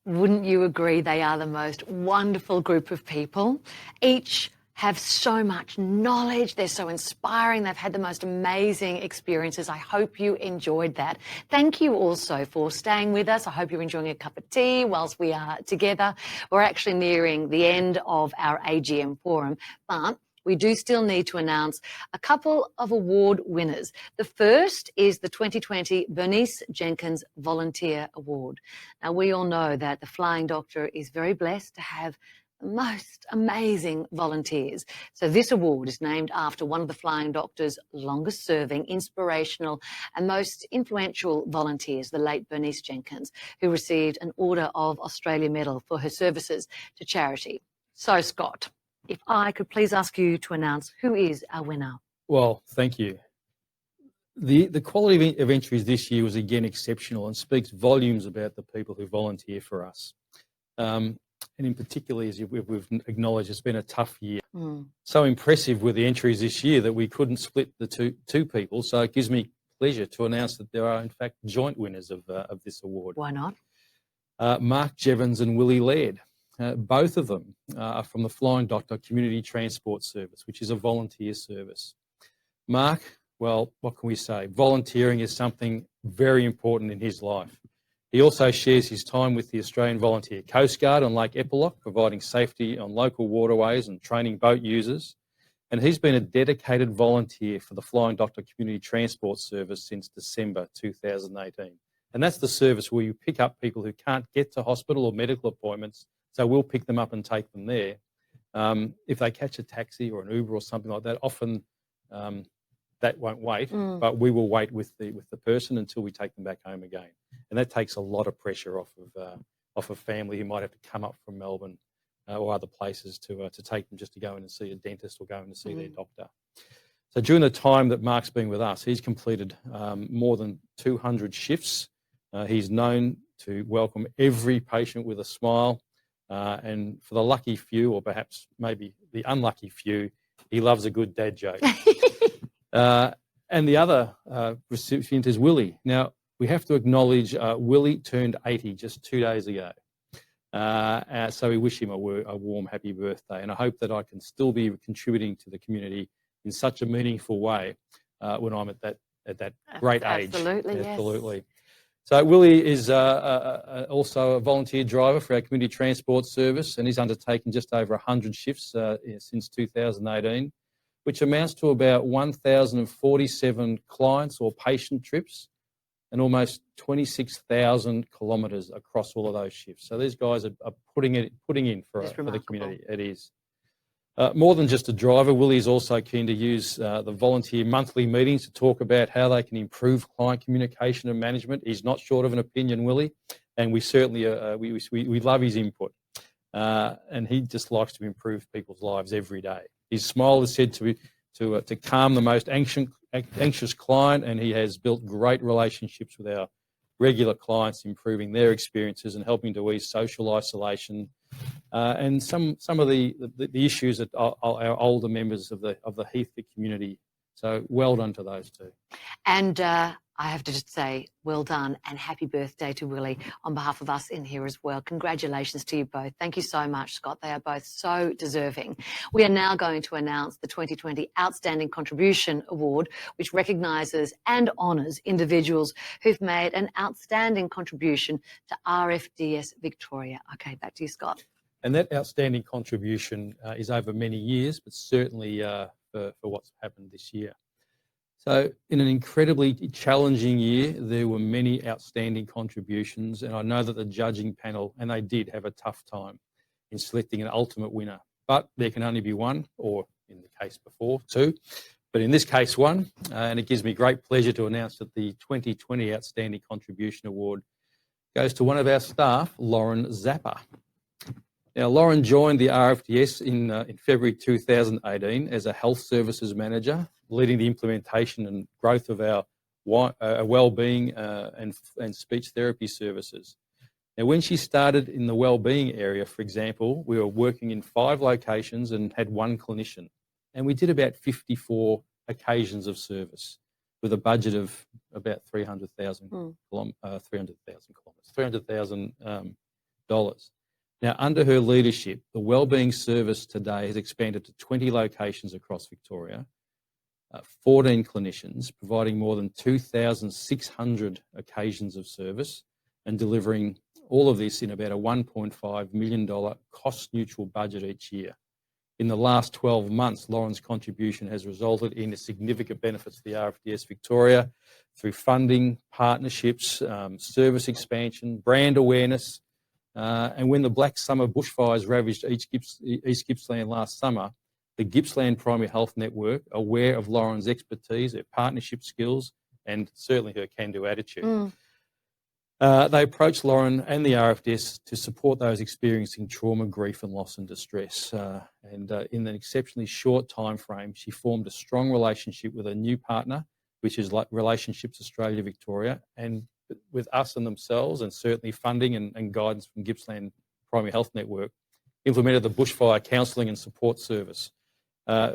Wouldn't you agree they are the most wonderful group of people? Each have so much knowledge. They're so inspiring. They've had the most amazing experiences. I hope you enjoyed that. Thank you also for staying with us. I hope you're enjoying a cup of tea whilst we are together. We're actually nearing the end of our AGM Forum, but we do still need to announce a couple of award winners. The first is the 2020 Bernice Jenkins Volunteer Award. Now, we all know that the Flying Doctor is very blessed to have most amazing volunteers. So this award is named after one of the Flying Doctor's longest serving, inspirational and most influential volunteers, the late Bernice Jenkins, who received an Order of Australia Medal for her services to charity. So Scott, if I could please ask you to announce who is our winner. Well, thank you. The quality of entries this year was again exceptional and speaks volumes about the people who volunteer for us. And in particular, as we've acknowledged, it's been a tough year. So impressive were the entries this year that we couldn't split the two people. So it gives me pleasure to announce that there are, in fact, joint winners of this award. Why not? Mark Jevons and Willie Laird. Both of them are from the Flying Doctor Community Transport Service, which is a volunteer service. Mark, well, what can we say? Volunteering is something very important in his life. He also shares his time with the Australian Volunteer Coast Guard on Lake Eppalock, providing safety on local waterways and training boat users. And he's been a dedicated volunteer for the Flying Doctor Community Transport Service since December 2018. And that's the service where you pick up people who can't get to hospital or medical appointments, so we'll pick them up and take them there. If they catch a taxi or an Uber or something like that, often that won't wait, but we will wait with the person until we take them back home again. And that takes a lot of pressure off of family who might have to come up from Melbourne or other places to take them just to go in and see a dentist or go in and see their doctor. So during the time that Mark's been with us, he's completed more than 200 shifts. He's known to welcome every patient with a smile. And for the lucky few, or perhaps maybe the unlucky few, he loves a good dad joke. And the other recipient is Willie. Now, we have to acknowledge Willie turned 80 just 2 days ago. So we wish him a warm, happy birthday. And I hope that I can still be contributing to the community in such a meaningful way when I'm at that great age. Absolutely. Yes. So Willie is also a volunteer driver for our community transport service, and he's undertaken just over 100 shifts since 2018, which amounts to about 1,047 clients or patient trips and almost 26,000 kilometres across all of those shifts. So these guys are putting in for the community. It is. More than just a driver, Willie is also keen to use the volunteer monthly meetings to talk about how they can improve client communication and management. He's not short of an opinion, Willie, and we certainly we love his input. And he just likes to improve people's lives every day. His smile is said to calm the most anxious client, and he has built great relationships with our regular clients, improving their experiences and helping to ease social isolation and some of the issues that our older members of the Heathcote community. So well done to those two. And I have to just say, well done and happy birthday to Willie on behalf of us in here as well. Congratulations to you both. Thank you so much, Scott. They are both so deserving. We are now going to announce the 2020 Outstanding Contribution Award, which recognises and honours individuals who've made an outstanding contribution to RFDS Victoria. Okay, back to you, Scott. And that outstanding contribution is over many years, but certainly for what's happened this year. So in an incredibly challenging year, there were many outstanding contributions, and I know that the judging panel, and they did have a tough time in selecting an ultimate winner, but there can only be one, or in the case before, two, but in this case, one, and it gives me great pleasure to announce that the 2020 Outstanding Contribution Award goes to one of our staff, Lauren Zappa. Now, Lauren joined the RFDS in February 2018 as a health services manager, leading the implementation and growth of our wellbeing and speech therapy services. Now, when she started in the wellbeing area, for example, we were working in 5 locations and had 1 clinician, and we did about 54 occasions of service with a budget of about $300,000. Now, under her leadership, the wellbeing service today has expanded to 20 locations across Victoria, 14 clinicians, providing more than 2,600 occasions of service and delivering all of this in about a $1.5 million cost-neutral budget each year. In the last 12 months, Lauren's contribution has resulted in significant benefits to the RFDS Victoria through funding, partnerships, service expansion, brand awareness, and when the Black Summer bushfires ravaged East Gippsland last summer, the Gippsland Primary Health Network, aware of Lauren's expertise, her partnership skills, and certainly her can-do attitude, they approached Lauren and the RFDS to support those experiencing trauma, grief, and loss and distress. And in an exceptionally short time frame, she formed a strong relationship with a new partner, which is like Relationships Australia Victoria, and with us and themselves, and certainly funding and guidance from Gippsland Primary Health Network, implemented the Bushfire Counselling and Support Service,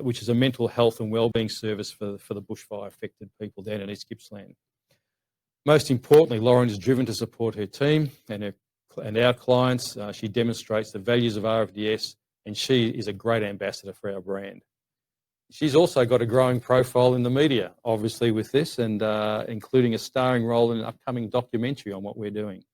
which is a mental health and wellbeing service for the bushfire affected people down in East Gippsland. Most importantly, Lauren is driven to support her team and our clients. She demonstrates the values of RFDS, and she is a great ambassador for our brand. She's also got a growing profile in the media, obviously, with this, and including a starring role in an upcoming documentary on what we're doing.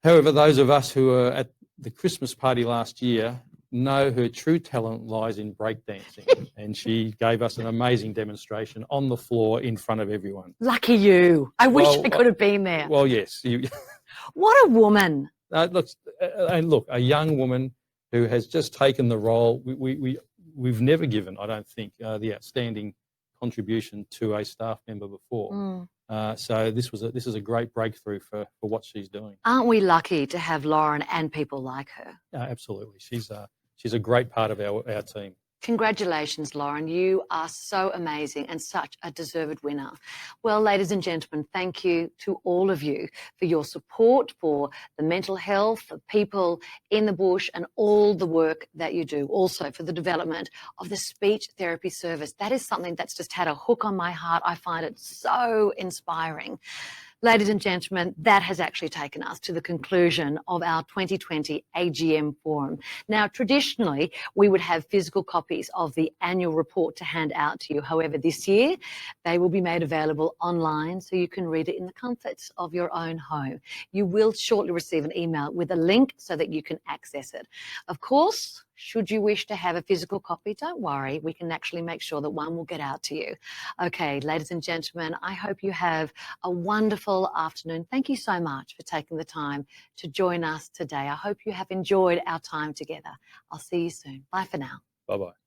However, those of us who were at the Christmas party last year know her true talent lies in breakdancing, and she gave us an amazing demonstration on the floor in front of everyone. Lucky you. I wish I could have been there. Well, yes. What a woman. Look, a young woman who has just taken the role. We've never given, I don't think, the outstanding contribution to a staff member before. So this is a great breakthrough for what she's doing. Aren't we lucky to have Lauren and people like her? Absolutely. She's a great part of our team. Congratulations, Lauren. You are so amazing and such a deserved winner. Well, ladies and gentlemen, thank you to all of you for your support for the mental health of people in the bush and all the work that you do. Also for the development of the speech therapy service. That is something that's just had a hook on my heart. I find it so inspiring. Ladies and gentlemen, that has actually taken us to the conclusion of our 2020 AGM Forum. Now, traditionally, we would have physical copies of the annual report to hand out to you. However, this year, they will be made available online so you can read it in the comforts of your own home. You will shortly receive an email with a link so that you can access it. Of course, should you wish to have a physical copy, don't worry, we can actually make sure that one will get out to you. Okay, ladies and gentlemen, I hope you have a wonderful afternoon. Thank you so much for taking the time to join us today. I hope you have enjoyed our time together. I'll see you soon. Bye for now. Bye-bye.